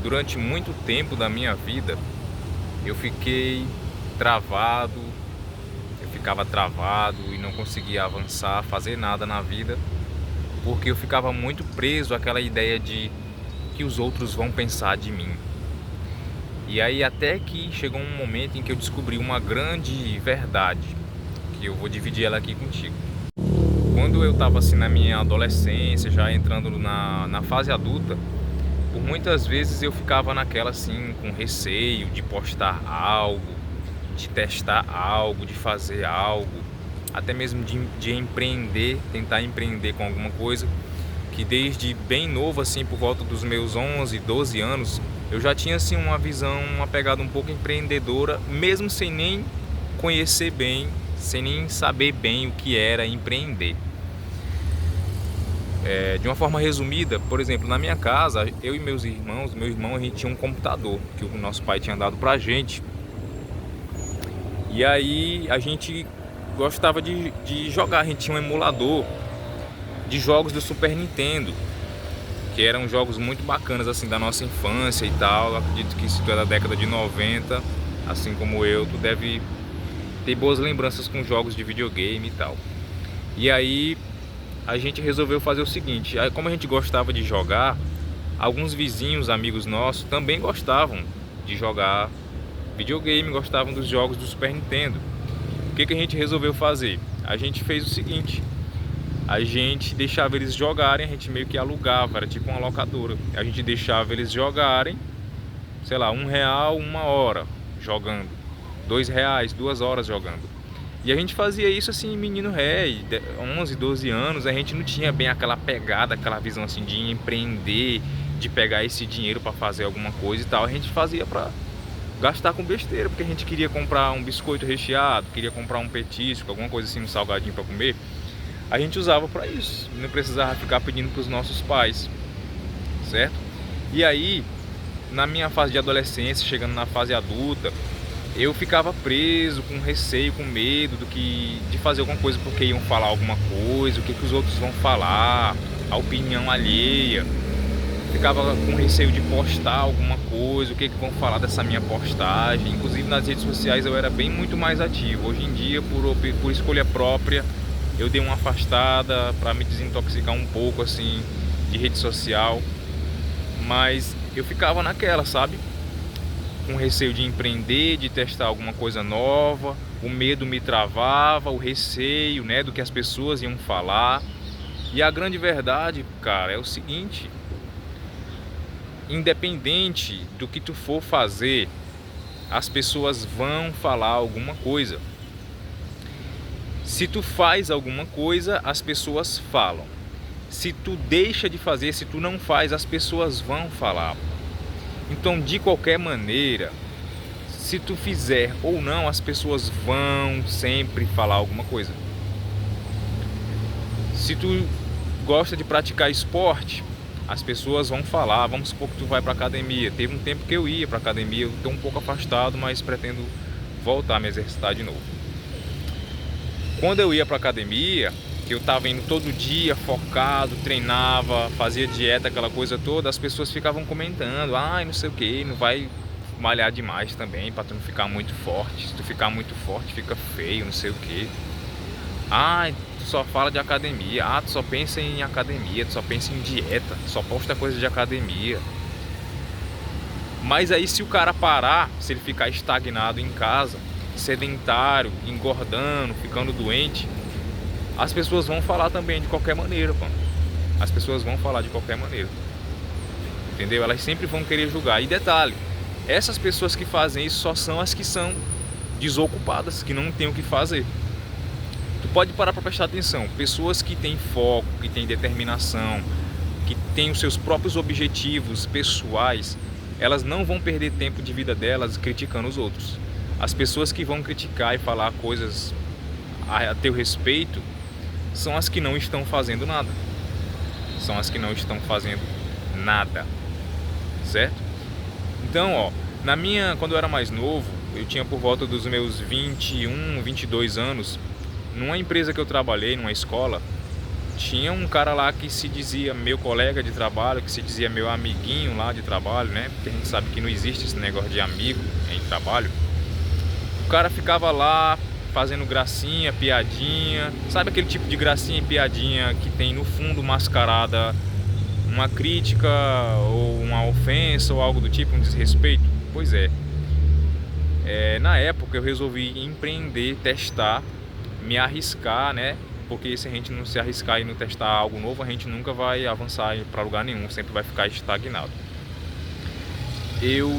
durante muito tempo da minha vida, eu fiquei travado, eu ficava travado e não conseguia avançar, fazer nada na vida, porque eu ficava muito preso àquela ideia de que os outros vão pensar de mim. E aí até que chegou um momento em que eu descobri uma grande verdade, que eu vou dividir ela aqui contigo. Quando eu estava assim na minha adolescência, já entrando na fase adulta, por muitas vezes eu ficava naquela assim, com receio de postar algo, de testar algo, de fazer algo, até mesmo de empreender, tentar empreender com alguma coisa, que desde bem novo, assim, por volta dos meus 11, 12 anos, eu já tinha assim uma visão, uma pegada um pouco empreendedora, mesmo sem nem conhecer bem, sem nem saber bem o que era empreender. De uma forma resumida, por exemplo, na minha casa, eu e meus irmãos, meu irmão, a gente tinha um computador que o nosso pai tinha dado pra gente. E aí a gente gostava de jogar, a gente tinha um emulador de jogos do Super Nintendo, que eram jogos muito bacanas assim da nossa infância e tal. Eu acredito que se tu é da década de 90, assim como eu, tu deve ter boas lembranças com jogos de videogame e tal. E aí a gente resolveu fazer o seguinte, aí, como a gente gostava de jogar, alguns vizinhos, amigos nossos, também gostavam de jogar videogame, gostavam dos jogos do Super Nintendo. O que a gente resolveu fazer? A gente fez o seguinte: a gente deixava eles jogarem, a gente meio que alugava, era tipo uma locadora. A gente deixava eles jogarem, sei lá, R$ 1 uma hora jogando, R$ 2 2 horas jogando. E a gente fazia isso assim, menino ré, 11, 12 anos, a gente não tinha bem aquela pegada, aquela visão assim de empreender, de pegar esse dinheiro para fazer alguma coisa e tal. A gente fazia para gastar com besteira, porque a gente queria comprar um biscoito recheado, queria comprar um petisco, alguma coisa assim, um salgadinho para comer. A gente usava para isso, não precisava ficar pedindo para os nossos pais, certo? E aí, na minha fase de adolescência, chegando na fase adulta, eu ficava preso, com receio, com medo de fazer alguma coisa porque iam falar alguma coisa, o que os outros vão falar, a opinião alheia. Ficava com receio de postar alguma coisa, o que vão falar dessa minha postagem. Inclusive nas redes sociais eu era bem muito mais ativo. Hoje em dia, por escolha própria, eu dei uma afastada para me desintoxicar um pouco assim de rede social. Mas eu ficava naquela, sabe? Com receio de empreender, de testar alguma coisa nova, o medo me travava, o receio, né, do que as pessoas iam falar. E a grande verdade, cara, é o seguinte: independente do que tu for fazer, as pessoas vão falar alguma coisa. Se tu faz alguma coisa, as pessoas falam. Se tu deixa de fazer, se tu não faz, as pessoas vão falar. Então, de qualquer maneira, se tu fizer ou não, as pessoas vão sempre falar alguma coisa. Se tu gosta de praticar esporte, as pessoas vão falar. Vamos supor que tu vai pra academia. Teve um tempo que eu ia pra academia, eu tô um pouco afastado, mas pretendo voltar a me exercitar de novo. Quando eu ia pra academia, que eu tava indo todo dia, focado, treinava, fazia dieta, aquela coisa toda, as pessoas ficavam comentando: ai, não sei o que, não vai malhar demais também, pra tu não ficar muito forte. Se tu ficar muito forte, fica feio, não sei o que. Ai, tu só fala de academia. Ah, tu só pensa em academia, tu só pensa em dieta, tu só posta coisa de academia. Mas aí se o cara parar, se ele ficar estagnado em casa, sedentário, engordando, ficando doente, as pessoas vão falar também de qualquer maneira, pô. As pessoas vão falar de qualquer maneira. Entendeu? Elas sempre vão querer julgar. E detalhe, essas pessoas que fazem isso só são as que são desocupadas, que não têm o que fazer. Tu pode parar para prestar atenção. Pessoas que têm foco, que têm determinação, que têm os seus próprios objetivos pessoais, elas não vão perder tempo de vida delas criticando os outros. As pessoas que vão criticar e falar coisas a teu respeito são as que não estão fazendo nada. São as que não estão fazendo nada. Certo? Então, ó, quando eu era mais novo, eu tinha por volta dos meus 21, 22 anos, numa empresa que eu trabalhei, numa escola, tinha um cara lá que se dizia meu colega de trabalho, que se dizia meu amiguinho lá de trabalho, né? Porque a gente sabe que não existe esse negócio de amigo em trabalho. O cara ficava lá fazendo gracinha, piadinha. Sabe aquele tipo de gracinha e piadinha que tem no fundo mascarada uma crítica ou uma ofensa ou algo do tipo, um desrespeito? Pois é. Na época eu resolvi empreender, testar, me arriscar, né? Porque se a gente não se arriscar e não testar algo novo, a gente nunca vai avançar para lugar nenhum, sempre vai ficar estagnado. Eu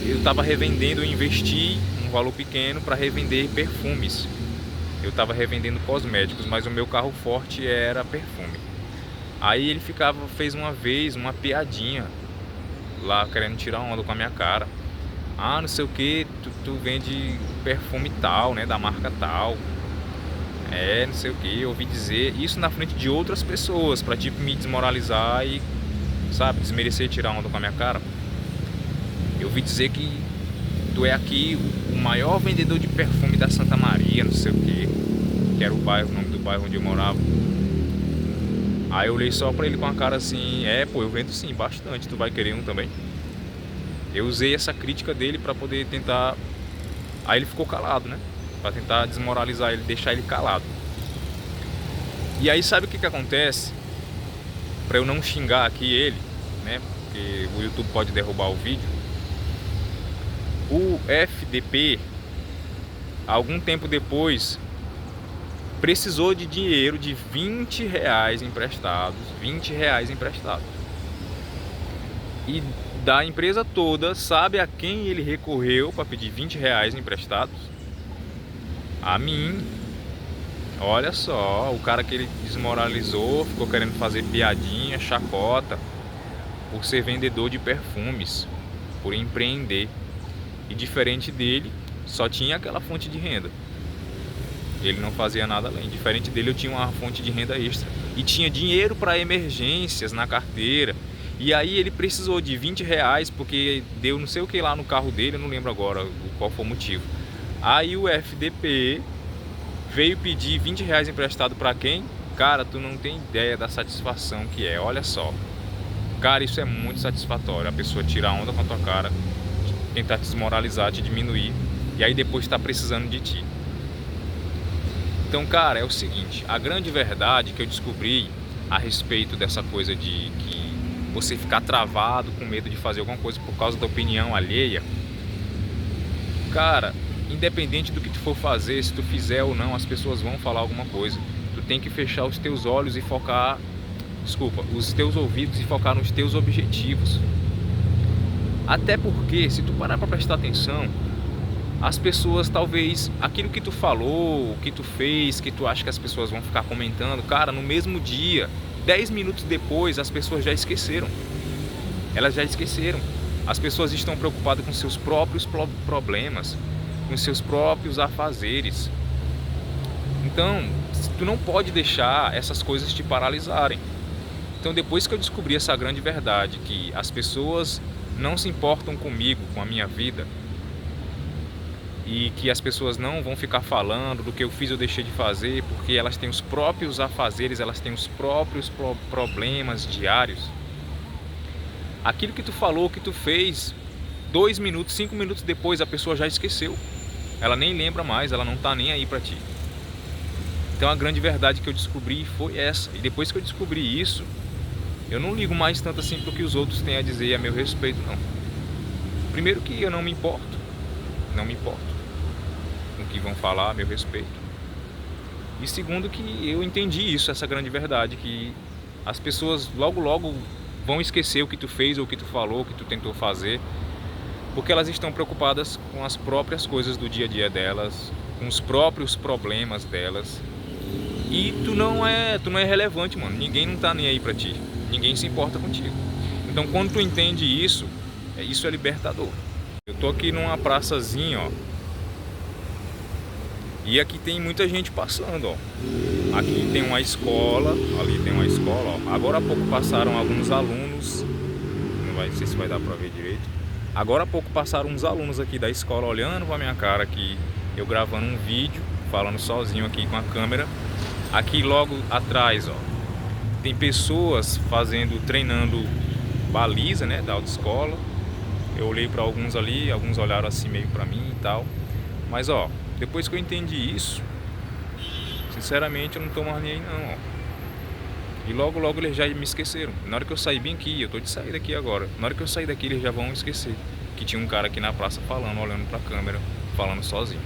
estava revendendo, eu investi um valor pequeno para revender perfumes. Eu estava revendendo cosméticos, mas o meu carro forte era perfume. Aí ele fez uma vez uma piadinha lá, querendo tirar onda com a minha cara. Ah, não sei o que, tu vende perfume tal, né, da marca tal. Não sei o que, eu ouvi dizer isso na frente de outras pessoas, pra tipo me desmoralizar e, sabe, desmerecer, tirar onda com a minha cara. Eu ouvi dizer que tu é aqui o maior vendedor de perfume da Santa Maria, não sei o que era o bairro, o nome do bairro onde eu morava. Aí eu olhei só pra ele com a cara assim, pô, eu vendo sim, bastante, tu vai querer um também? Eu usei essa crítica dele pra poder tentar. Aí ele ficou calado, né? Pra tentar desmoralizar ele, deixar ele calado. E aí sabe o que acontece? Pra eu não xingar aqui ele, né? Porque o YouTube pode derrubar o vídeo. O FDP, algum tempo depois, precisou de dinheiro de R$20 emprestados. R$20 emprestados. E da empresa toda, sabe a quem ele recorreu para pedir R$20 emprestados? A mim. Olha só, o cara que ele desmoralizou, ficou querendo fazer piadinha, chacota, por ser vendedor de perfumes, por empreender. E diferente dele, só tinha aquela fonte de renda. Ele não fazia nada além. Diferente dele, eu tinha uma fonte de renda extra. E tinha dinheiro para emergências na carteira. E aí ele precisou de R$20 porque deu não sei o que lá no carro dele, eu não lembro agora qual foi o motivo. Aí o FDP veio pedir R$20 emprestado para quem? Cara, tu não tem ideia da satisfação que é, olha só. Cara, isso é muito satisfatório, a pessoa tirar onda com a tua cara, tentar te desmoralizar, te diminuir, e aí depois tá precisando de ti. Então, cara, é o seguinte, a grande verdade que eu descobri a respeito dessa coisa de que você ficar travado com medo de fazer alguma coisa por causa da opinião alheia, cara, independente do que tu for fazer, se tu fizer ou não, as pessoas vão falar alguma coisa. Tu tem que fechar os teus olhos e focar, os teus ouvidos e focar nos teus objetivos. Até porque, se tu parar pra prestar atenção, as pessoas talvez, aquilo que tu falou, o que tu fez, que tu acha que as pessoas vão ficar comentando, cara, no mesmo dia, 10 minutos depois, as pessoas já esqueceram. Elas já esqueceram. As pessoas estão preocupadas com seus próprios problemas, com seus próprios afazeres. Então, tu não pode deixar essas coisas te paralisarem. Então, depois que eu descobri essa grande verdade, que as pessoas não se importam comigo, com a minha vida, e que as pessoas não vão ficar falando do que eu fiz ou deixei de fazer, porque elas têm os próprios afazeres, elas têm os próprios problemas diários. Aquilo que tu falou, que tu fez, 2 minutos, 5 minutos depois, a pessoa já esqueceu. Ela nem lembra mais, ela não tá nem aí pra ti. Então a grande verdade que eu descobri foi essa. E depois que eu descobri isso, eu não ligo mais tanto assim pro que os outros têm a dizer a meu respeito, não. Primeiro que eu não me importo. Não me importo com o que vão falar a meu respeito. E segundo que eu entendi isso, essa grande verdade, que as pessoas logo vão esquecer o que tu fez ou o que tu falou, o que tu tentou fazer, porque elas estão preocupadas com as próprias coisas do dia a dia delas, com os próprios problemas delas. E tu não é relevante, mano. Ninguém não tá nem aí pra ti. Ninguém se importa contigo. Então quando tu entende isso, isso é libertador. Eu tô aqui numa praçazinha, ó. E aqui tem muita gente passando, ó. Aqui tem uma escola, ali tem uma escola, ó. Agora há pouco passaram alguns alunos. Não sei se vai dar pra ver direito. Agora há pouco passaram uns alunos aqui da escola olhando pra minha cara aqui, eu gravando um vídeo, falando sozinho aqui com a câmera. Aqui logo atrás, ó, tem pessoas treinando baliza, né, da autoescola. Eu olhei para alguns ali, alguns olharam assim meio para mim e tal. Mas ó, depois que eu entendi isso, sinceramente eu não tô mais nem aí não, ó. E logo logo eles já me esqueceram. Na hora que eu saí bem aqui, eu tô de sair daqui agora. Na hora que eu sair daqui eles já vão esquecer que tinha um cara aqui na praça falando, olhando pra câmera, falando sozinho.